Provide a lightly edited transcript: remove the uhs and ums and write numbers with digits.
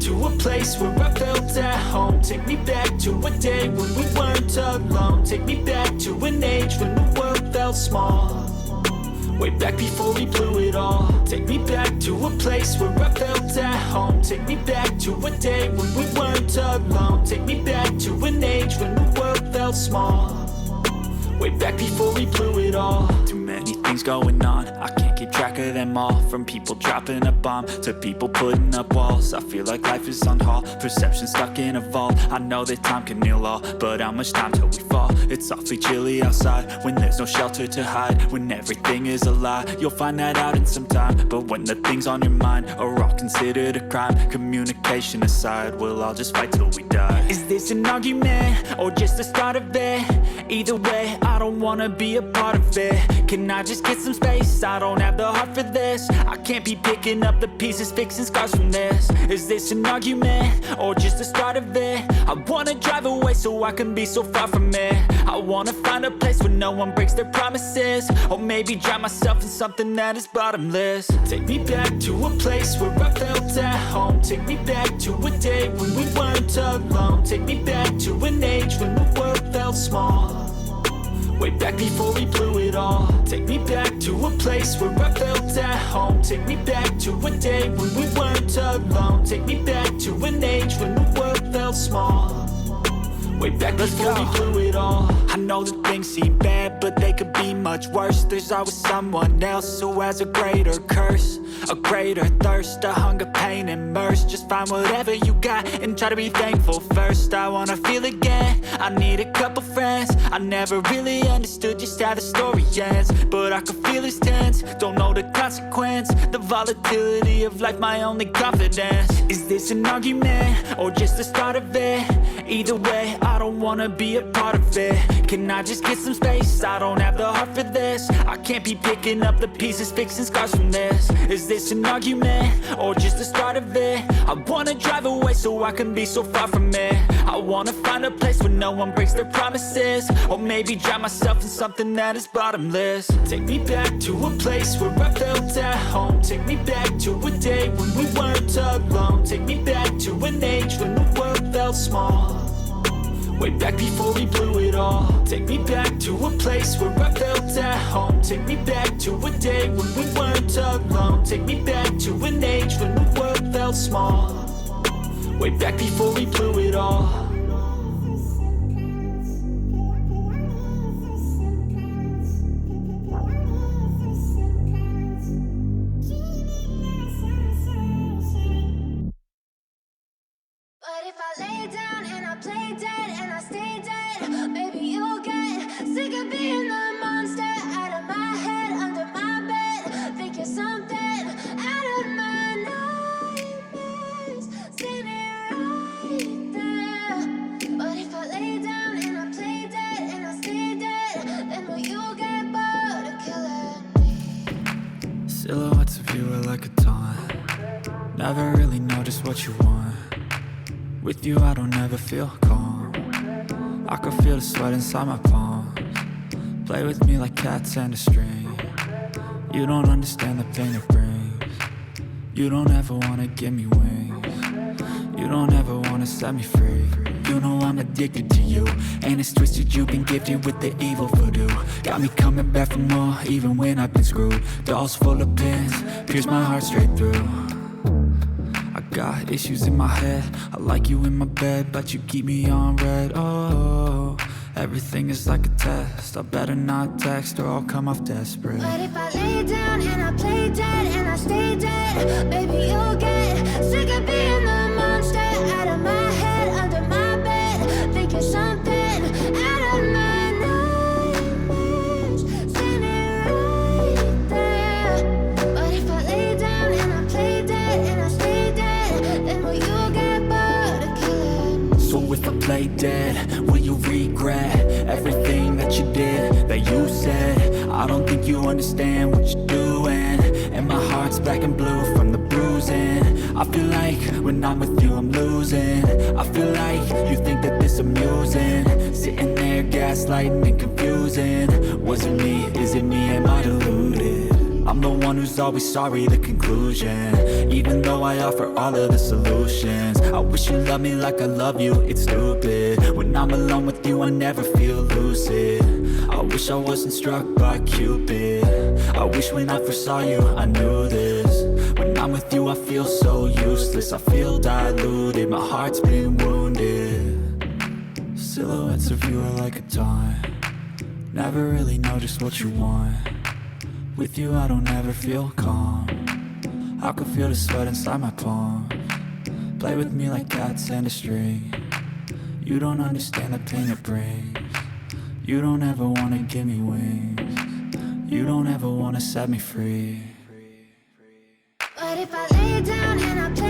to a place where I felt at home. Take me back to a day when we weren't alone. Take me back to an age when the world felt small. Way back before we blew it all. Take me back to a place where I felt at home. Take me back to a day when we weren't alone. Take me back to an age when the world felt small. Way back before we blew it all. Too many things going on, I can't keep track of them all. From people dropping a bomb to people putting up walls. I feel like life is on hold, perception stuck in a vault. I know that time can heal all, but how much time till we fall? It's awfully chilly outside when there's no shelter to hide. When everything is a lie, you'll find that out in some time. But when the things on your mind are all considered a crime, communication aside, we'll all just fight till we die. Is this an argument or just the start of it? Either way, I don't wanna be a part of it. Can I just get some space? I don't have the heart for this. I can't be picking up the pieces, fixing scars from this. Is this an argument or just the start of it? I wanna drive away so I can be so far from it. I wanna find a place where no one breaks their promises. Or maybe drown myself in something that is bottomless. Take me back to a place where I felt at home. Take me back to a day when we weren't alone. Take me back to an age when the world felt small. Way back before we blew it all. Take me back to a place where I felt at home. Take me back to a day when we weren't alone. Take me back to an age when the world felt small. Way back before we blew it all. I know that things seem bad, but they could be much worse. There's always someone else who has a greater curse, a greater thirst, a hunger, pain, and mercy. Just find whatever you got and try to be thankful first. I wanna feel again, I need a couple friends. I never really understood just how the story ends, but I can feel it's tense, don't know the consequence. The volatility of life, my only confidence. Is this an argument or just the start of it? Either way, I don't wanna be a part of it. Can I just get some space? I don't have the heart for this. I can't be picking up the pieces, fixing scars from this. Is this an argument or just the start of it? I wanna drive away so I can be so far from it. I wanna find a place where no one breaks their promises. Or maybe drown myself in something that is bottomless. Take me back to a place where I felt at home. Take me back to a day when we weren't alone. Take me back to an age when the world felt small. Way back before we blew it all. Take me back to a place where I felt at home. Take me back to a day when we weren't alone. Take me back to an age when the world felt small. Way back before we blew it all. But if I lay down and I play dead and I stay dead, maybe you'll get sick of being the monster out of my head, under my bed. Think you're something out of my nightmares, standing right there. But if I lay down and I play dead and I stay dead, then will you get bored of killing me? Silhouettes of you are like a taunt. Never really know just what you want. With you I don't ever feel calm. I can feel the sweat inside my palms. Play with me like cats and a string. You don't understand the pain it brings. You don't ever wanna give me wings. You don't ever wanna set me free. You know I'm addicted to you, and it's twisted, you've been gifted with the evil voodoo. Got me coming back for more, even when I've been screwed. Dolls full of pins, pierce my heart straight through. I got issues in my head, I like you in my bed, but you keep me on red. Oh, everything is like a test. I better not text or I'll come off desperate. But if I lay down and I play dead and I stay dead, baby you'll get sick of being the monster out of my head, under my bed. Think you're something out of my nightmares, standing right there. But if I lay down and I play dead and I stay dead, then will you get bored of killing me? So if I play dead, will you regret everything that you did, that you said? I don't think you understand what you're doing, and my heart's black and blue from the bruising. I feel like when I'm with you I'm losing. I feel like you think that this amusing, sitting there gaslighting and confusing. Was it me? Is it me? Am I deluded? I'm the one who's always sorry, the conclusion. Even though I offer all of the solutions, I wish you loved me like I love you, it's stupid. When I'm alone with you, I never feel lucid. I wish I wasn't struck by Cupid. I wish when I first saw you, I knew this. When I'm with you, I feel so useless. I feel diluted, my heart's been wounded. Silhouettes of you are like a taunt. Never really know just what you want. With you I don't ever feel calm. I can feel the sweat inside my palm. Play with me like cats and a string. You don't understand the pain it brings. You don't ever wanna give me wings. You don't ever wanna set me free. But if I lay down and I play